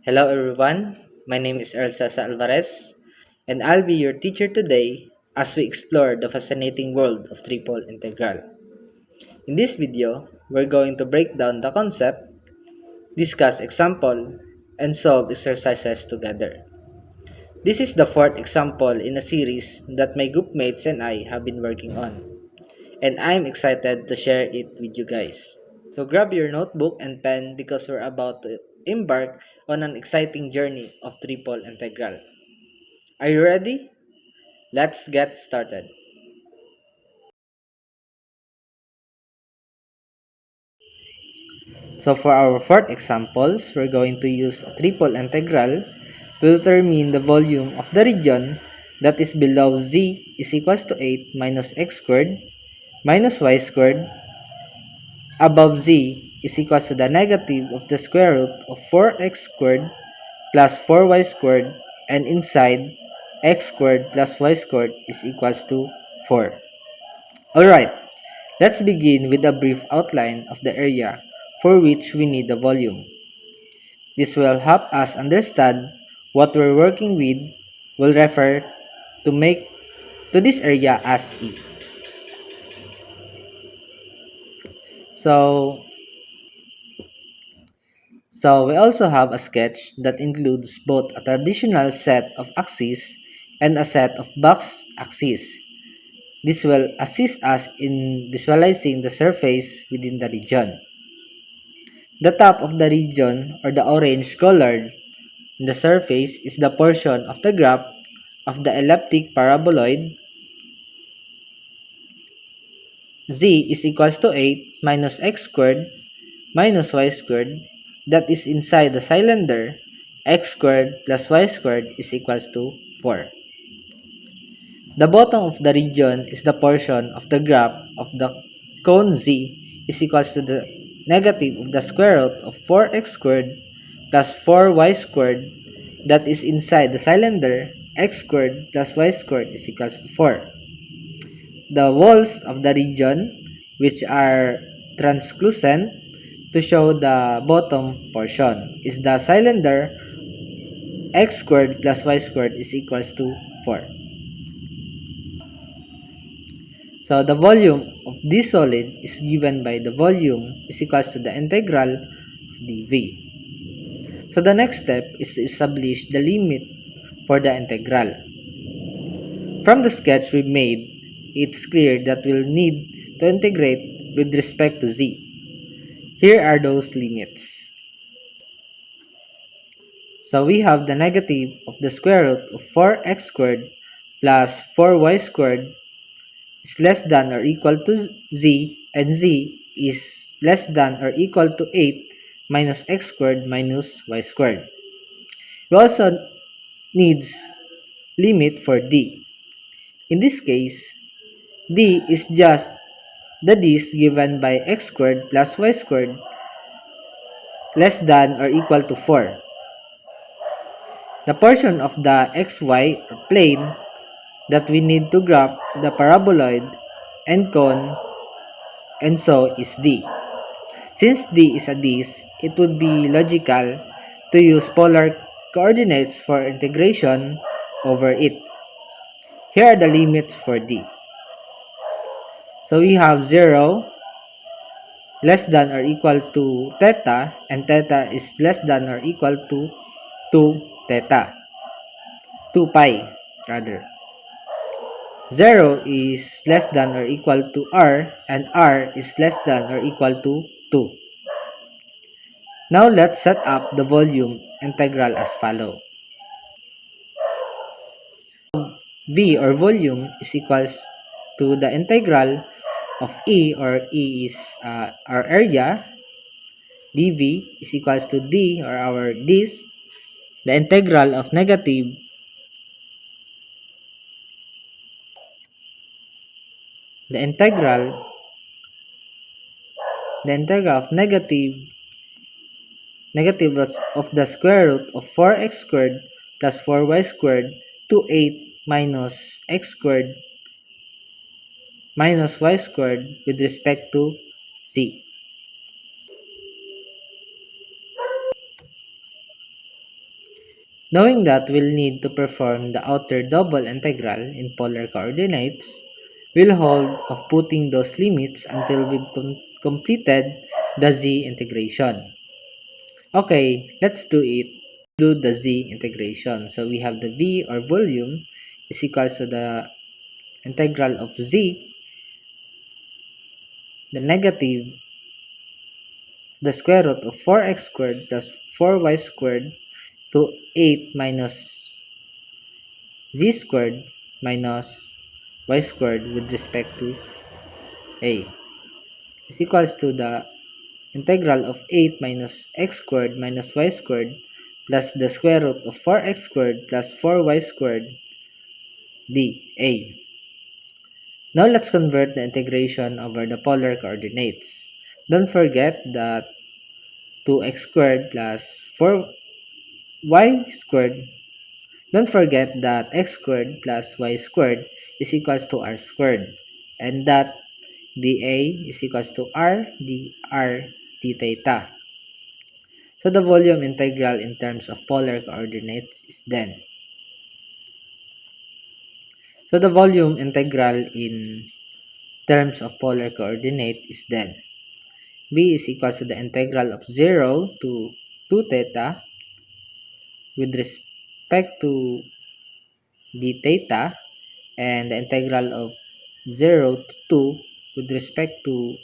Hello everyone, my name is Elsa Alvarez, and I'll be your teacher today as we explore the fascinating world of triple integral. In this video, we're going to break down the concept, discuss example, and solve exercises together. This is the fourth example in a series that my groupmates and I have been working on, and I'm excited to share it with you guys. So grab your notebook and pen because we're about to embark on an exciting journey of triple integral. Are you ready? Let's get started. So for our fourth examples, we're going to use a triple integral to determine the volume of the region that is below z is equals to 8 minus x squared minus y squared above z is equals to the negative of the square root of 4x squared plus 4y squared, and inside x squared plus y squared is equals to 4. Alright, let's begin with a brief outline of the area for which we need the volume. This will help us understand what we're working with. We'll refer to make to this area as E. So, so we also have a sketch that includes both a traditional set of axes and a set of box axes. This will assist us in visualizing the surface within the region. The top of the region, or the orange colored in the surface, is the portion of the graph of the elliptic paraboloid z is equals to 8 minus x squared minus y squared that is inside the cylinder. X squared plus y squared is equals to 4. The bottom of the region is the portion of the graph of the cone z is equals to the negative of the square root of 4x squared plus 4y squared that is inside the cylinder. X squared plus y squared is equals to 4. The walls of the region, which are translucent to show the bottom portion, is the cylinder. X squared plus y squared is equals to 4. So the volume of this solid is given by the volume is equals to the integral of dv. So the next step is to establish the limit for the integral. From the sketch we made, it's clear that we'll need to integrate with respect to z. Here are those limits. So we have the negative of the square root of 4x squared plus 4y squared is less than or equal to z, and z is less than or equal to 8 minus x squared minus y squared. We also needs limit for d. In this case, d is just the d's given by x squared plus y squared less than or equal to 4. The portion of the xy plane that we need to graph the paraboloid and cone and so is d. Since d is a disk, it would be logical to use polar coordinates for integration over it. Here are the limits for d. So we have 0 less than or equal to theta, and theta is less than or equal to 2 theta. 2 pi rather. 0 is less than or equal to r, and r is less than or equal to 2. Now let's set up the volume integral as follow. V, or volume, is equals to the integral of E, or E is our area. dV is equals to D, or our disk. The integral of negative the integral of negative of the square root of 4x squared plus 4y squared to 8 minus x squared minus y squared with respect to z. Knowing that we'll need to perform the outer double integral in polar coordinates, we'll hold of putting those limits until we've completed the z integration. Okay, let's do it. Do the z integration. So we have the v, or volume, is equals to the integral of z, the negative, the square root of 4x squared plus 4y squared to 8 minus z squared minus y squared with respect to a is equals to the integral of 8 minus x squared minus y squared plus the square root of 4x squared plus 4y squared dA. Now let's convert the integration over the polar coordinates. Don't forget that 2x squared plus 4y squared. Don't forget that x squared plus y squared is equals to r squared, and that dA is equals to r dr d theta. So the volume integral in terms of polar coordinates is then. So the volume integral in terms of polar coordinate is then b is equals to the integral of 0 to 2 theta with respect to d theta, and the integral of 0 to 2 with respect to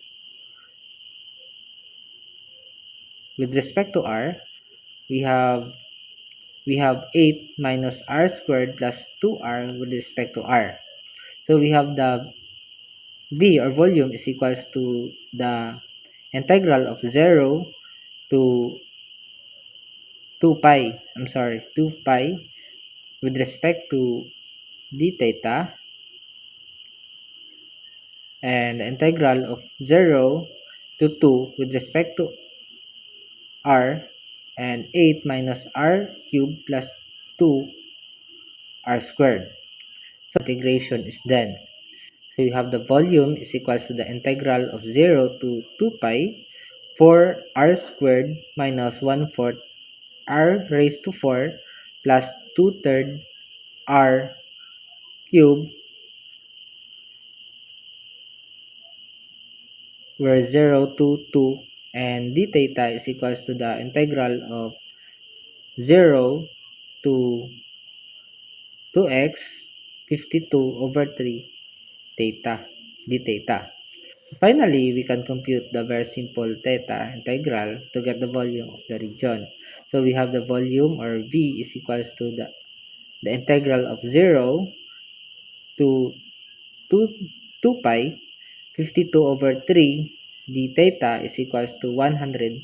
r. We have 8 minus r squared plus 2r with respect to r. So we have the v, or volume, is equals to the integral of 0 to 2 pi with respect to d theta, and the integral of 0 to 2 with respect to r, and 8 minus r cubed plus 2 r squared. So integration is done. So you have the volume is equals to the integral of 0 to 2 pi 4 r squared minus 1/4 r raised to 4 plus 2/3 r cubed, where 0 to 2, and d theta is equals to the integral of 0 to 2x 52 over 3 theta d theta. Finally, we can compute the very simple theta integral to get the volume of the region. So we have the volume, or v, is equals to the integral of 0 to 2 pi 52 over 3 d theta is equals to 104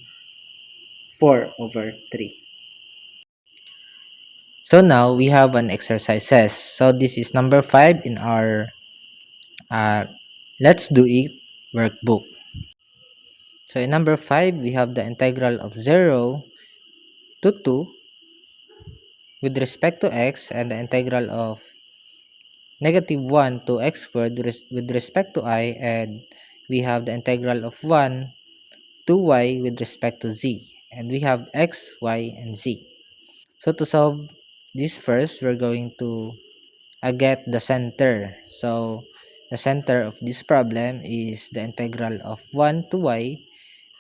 over 3. So now we have an exercises. So this is number 5 in our Let's Do It workbook. So in number 5, we have the integral of 0 to 2 with respect to x, and the integral of negative 1 to x squared with respect to I, and we have the integral of 1 to y with respect to z, and we have x, y, and z. So to solve this first, we're going to get the center. So the center of this problem is the integral of 1 to y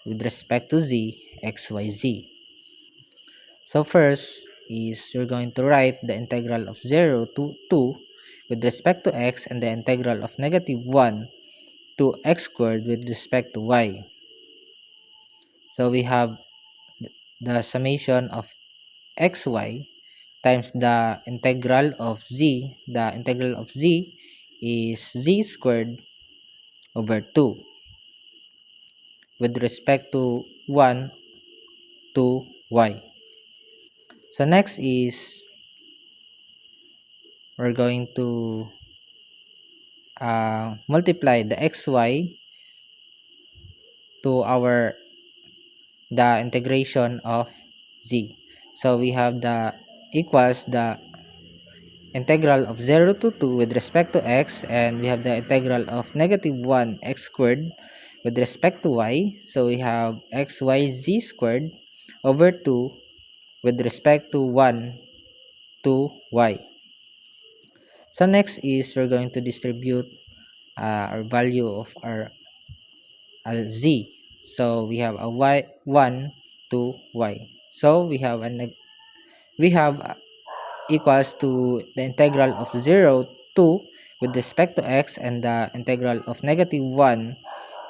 with respect to z, x, y, z. So first is you're going to write the integral of 0 to 2 with respect to x, and the integral of negative 1 to x squared with respect to y. So we have the summation of xy times the integral of z. The integral of z is z squared over 2 with respect to 1 to y. So next is we're going to multiply the xy to the integration of z. So we have the equals the integral of 0 to 2 with respect to x, and we have the integral of negative 1 x squared with respect to y. So we have xyz squared over 2 with respect to 1 2y. So next is we're going to distribute our value of our z. So we have a y 1 to y. So we have equals to the integral of 0 to with respect to x, and the integral of negative 1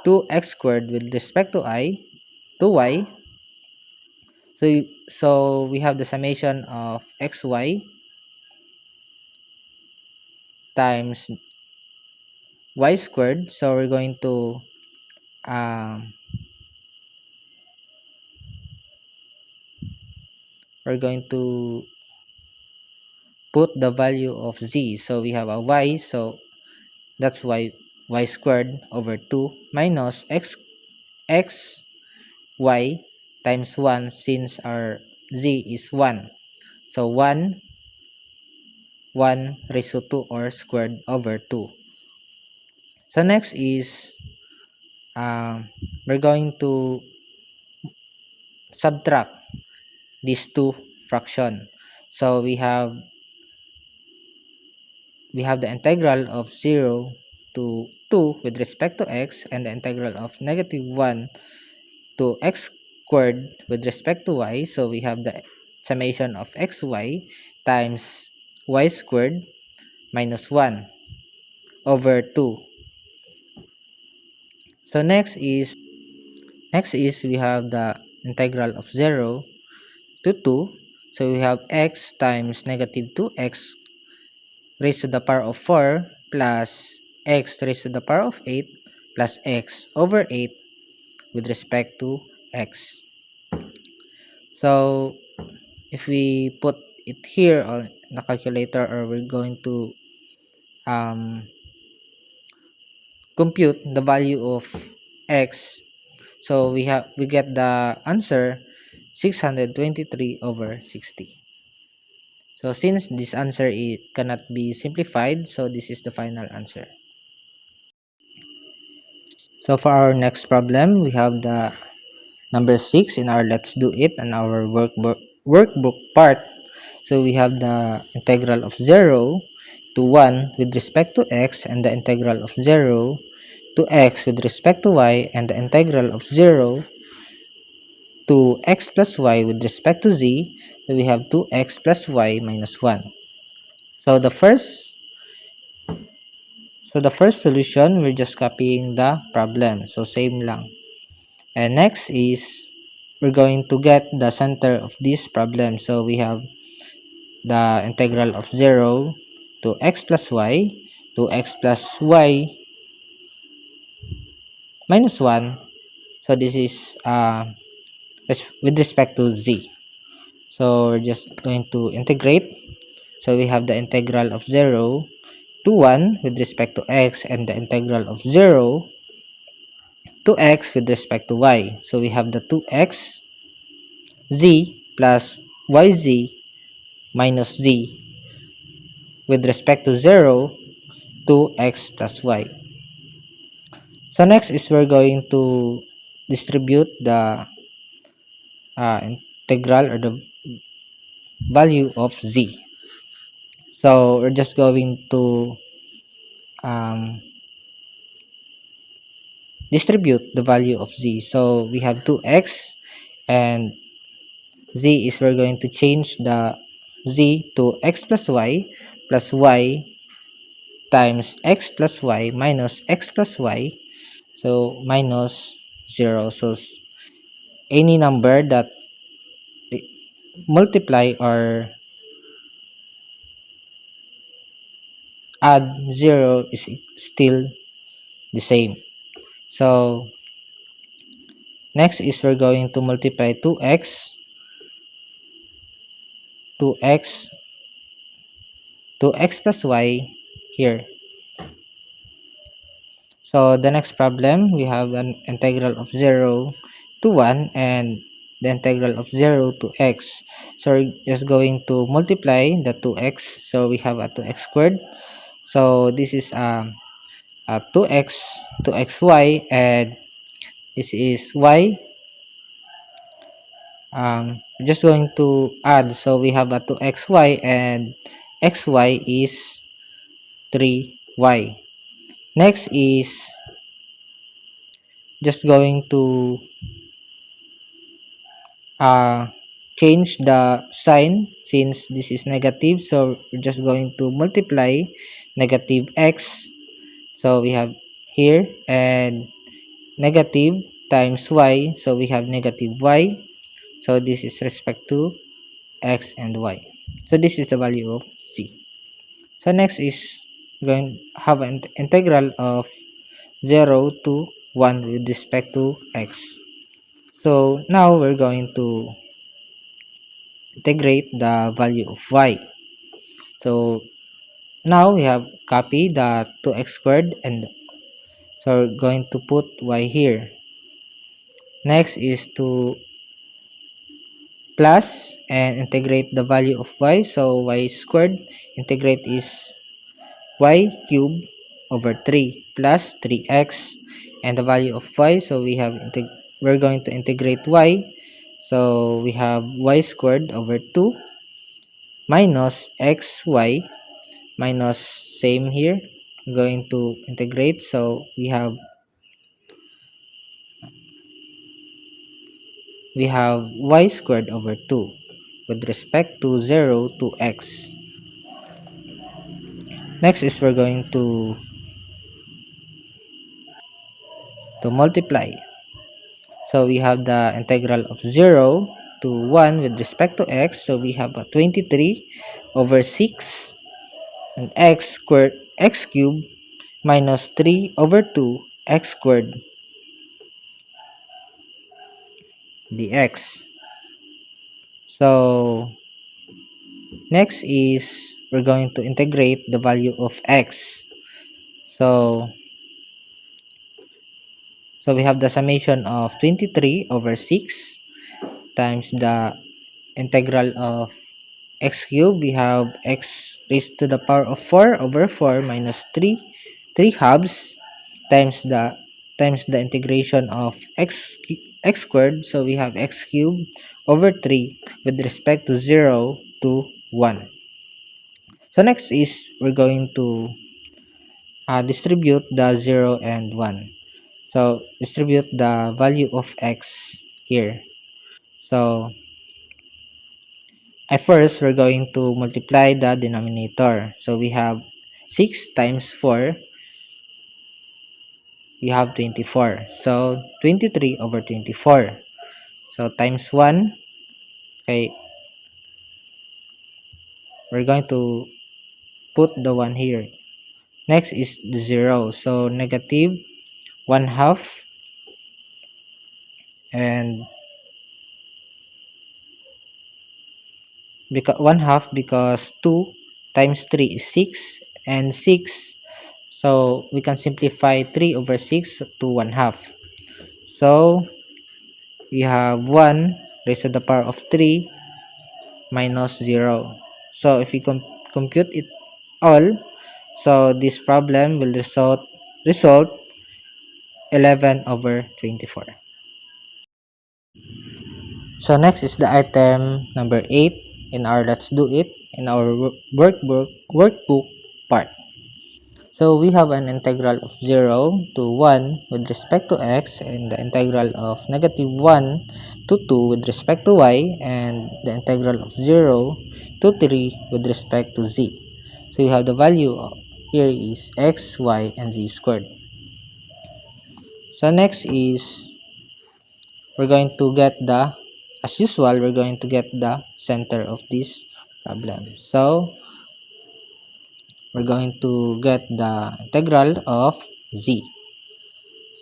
to x squared with respect to y. So we have the summation of xy times y squared. So um, we're going to put the value of z. So we have a y, so that's why y squared over 2 minus x y times 1, since our z is 1. So 1 raised to 2 or squared over 2. So next is we're going to subtract these two fraction. So we have the integral of 0 to 2 with respect to x, and the integral of negative 1 to x squared with respect to y. So we have the summation of xy times y squared minus 1 over 2. So next is we have the integral of 0 to 2. So we have x times negative 2x raised to the power of 4 plus x raised to the power of 8 plus x over 8 with respect to x. So if we put it here on the calculator, or we're going to compute the value of x, so we get the answer 623 over 60. So since this answer cannot be simplified, so this is the final answer. So for our next problem, we have the number 6 in our let's do it and our workbook part. So we have the integral of 0 to 1 with respect to x, and the integral of 0 to x with respect to y, and the integral of 0 to x plus y with respect to z. So we have 2x plus y minus 1. So the first solution, we're just copying the problem. So same lang. And next is we're going to get the center of this problem. So we have the integral of 0 to x plus y to x plus y minus 1. So this is with respect to z. So we're just going to integrate. So we have the integral of 0 to 1 with respect to x, and the integral of 0 to x with respect to y. So we have the 2x z plus yz minus z with respect to 0 to x plus y. So next is we're going to distribute the integral or the value of z. So we're just going to distribute the value of z. So we have 2x, and z is we're going to change the z to x plus y times x plus y minus x plus y. So minus 0. So any number that multiply or add 0 is still the same. So next is we're going to multiply 2x to x plus y here. So the next problem, we have an integral of 0 to 1 and the integral of 0 to x. So we're just going to multiply the 2x. So we have a 2x squared. So this is a 2xy, and this is y we're just going to add. So we have a 2xy and xy is 3y. Next is just going to uh, change the sign since this is negative. So we're just going to multiply negative x. So we have here, and negative times y. So we have negative y. So this is respect to x and y. So this is the value of c. So next is going to have an integral of 0 to 1 with respect to x. So now we're going to integrate the value of y. So now we have copy the 2x squared, and so we're going to put y here. Next is to plus and integrate the value of y. So y squared integrate is y cubed over 3 plus 3x, and the value of y. So we're going to integrate y. So we have y squared over 2 minus xy minus same here. I'm going to integrate. So we have y squared over 2 with respect to 0 to x. Next is we're going to multiply. So we have the integral of 0 to 1 with respect to x. So we have a 23 over 6 and x cubed minus 3 over 2 x squared dx. So next is we're going to integrate the value of x. So we have the summation of 23 over 6 times the integral of x cubed. We have x raised to the power of 4 over 4 minus 3 halves times the integration of x squared. So we have x cubed over 3 with respect to 0 to 1. So next is we're going to distribute the 0 and 1. So distribute the value of x here. So at first we're going to multiply the denominator. So we have 6 times 4, we have 24. So 23 over 24. So times 1. Okay, we're going to put the 1 here. Next is the 0. So negative 1 half, and because 1 half because 2 times 3 is 6, and 6. So we can simplify 3 over 6 to 1 half. So we have 1 raised to the power of 3 minus 0. So if we compute it all, so this problem will result 11 over 24. So next is the item number 8 in our let's do it in our workbook part. So we have an integral of 0 to 1 with respect to x, and the integral of negative 1 to 2 with respect to y, and the integral of 0 to 3 with respect to z. So you have the value here is x, y, and z squared. So next is we're going to get as usual, we're going to get the center of this problem. So we're going to get the integral of z.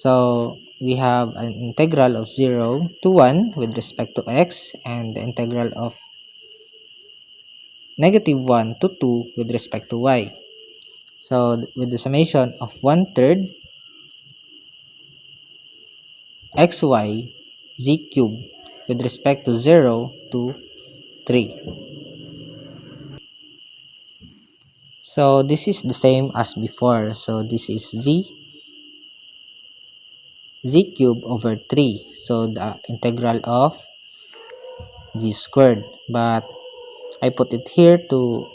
So we have an integral of 0 to 1 with respect to x, and the integral of negative 1 to 2 with respect to y. So with the summation of 1/3 xy z cubed with respect to 0 to 3. So this is the same as before. So this is z cubed over 3. So the integral of z squared, but I put it here to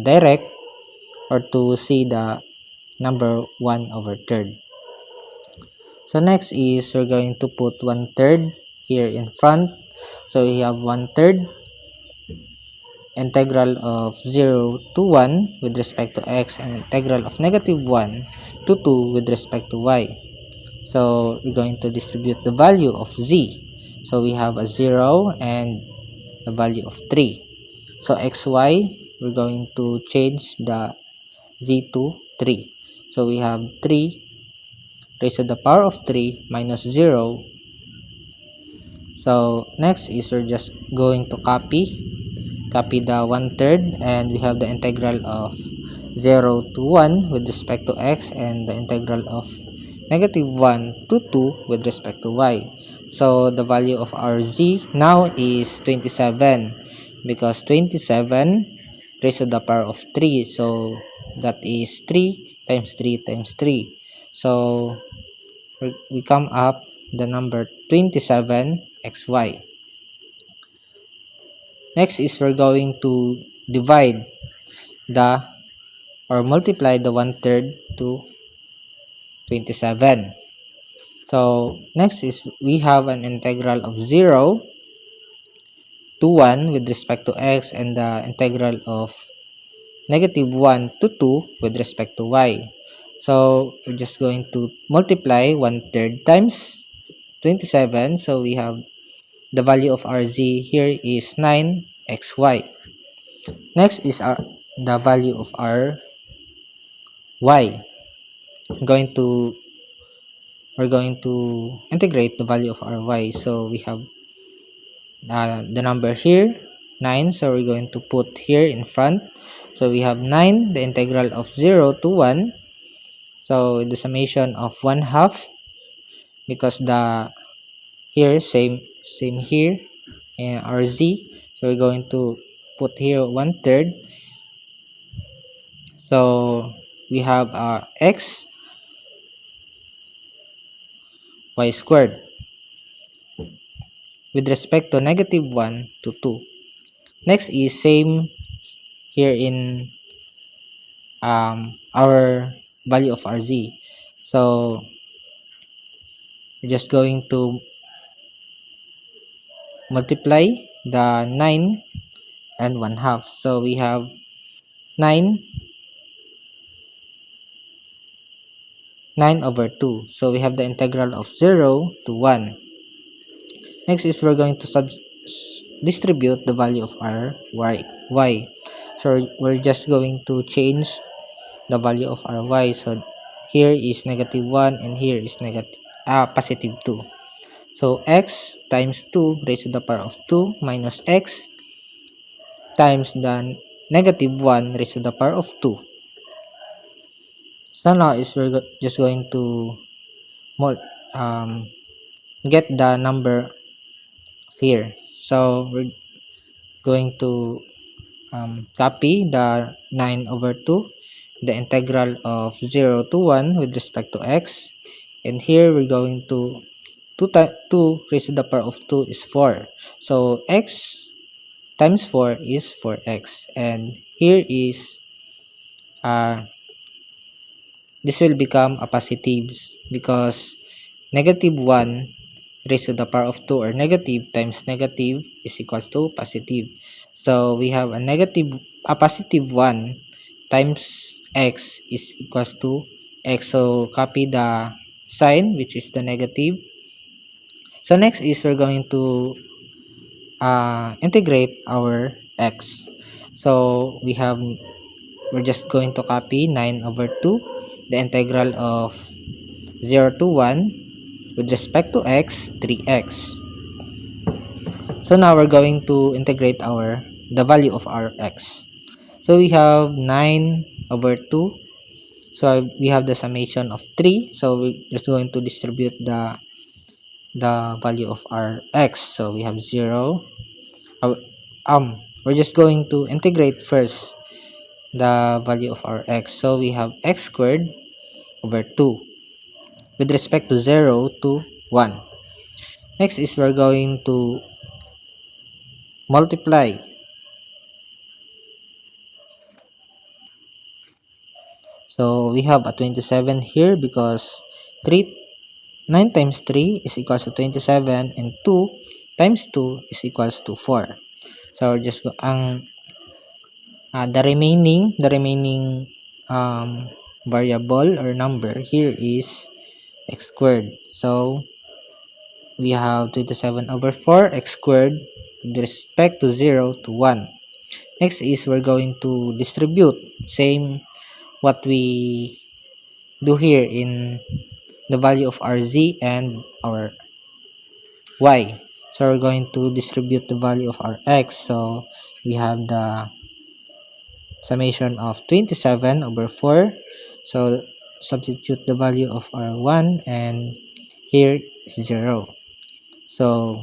direct or to see the number 1 over third. So next is we're going to put 1/3 here in front. So we have 1/3 integral of 0 to 1 with respect to x, and integral of -1 to 2 with respect to y. So we're going to distribute the value of z. So we have a 0 and the value of 3. So xy, we're going to change the z to 3. So we have 3 raised to the power of 3 minus 0. So next is we're just going to copy the 1/3, and we have the integral of 0 to 1 with respect to x, and the integral of -1 to 2 with respect to y. So the value of our z now is 27, because 27 raised to the power of 3, so that is 3 times 3 times 3. So we come up the number 27xy. Next is we're going to divide the or multiply the 1/3 to 27. So next is we have an integral of 0 to 1 with respect to x, and the integral of -1 to 2 with respect to y. So we're just going to multiply 1/3 times 27. So we have the value of our z here is 9xy. Next is the value of our y. We're going to integrate the value of our y. So we have the number here 9, so we're going to put here in front. So we have 9, the integral of 0 to 1, so the summation of 1/2, because the here same here and our z, so we're going to put here 1/3. So we have x y squared with respect to -1 to 2. Next is same here in our value of our z. So we're just going to multiply the 9 and 1/2. So we have 9 over 2. So we have the integral of 0 to 1. Next is we're going to distribute the value of our y. So we're just going to change the value of our y. So here is -1 and here is positive 2. So x times 2 raised to the power of 2 minus x times the -1 raised to the power of 2. So now is we're just going to get the number here. So we're going to copy the 9 over 2, the integral of 0 to 1 with respect to x, and here we're going to 2 raised to the power of 2 is 4. So x times 4 is 4x, and here is this will become a positive, because -1 raised to the power of 2, or negative times negative, is equals to positive. So we have a positive 1 times x is equals to x. So copy the sign, which is the negative. So next is we're going to integrate our x. So we're just going to copy 9 over 2, the integral of 0 to 1 with respect to x, 3x. So now we're going to integrate the value of our x. So we have 9 over 2. So we have the summation of 3. So we're just going to distribute the value of our x. So we have 0. We're just going to integrate first the value of our x. So we have x squared over 2 with respect to 0 to 1. Next is we're going to multiply. So we have a 27 here because 9 times 3 is equals to 27 and 2 times 2 is equals to 4. So we're just the remaining variable or number here is x squared. So we have 27 over 4 x squared with respect to 0 to 1. Next is we're going to distribute same what we do here in the value of our z and our y. So we're going to distribute the value of our x. So we have the summation of 27 over 4. So substitute the value of our 1 and here is 0. So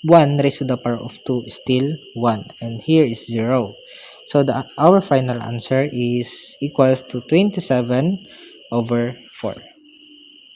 1 raised to the power of 2 is still 1 and here is 0. So our final answer is equals to 27 over 4.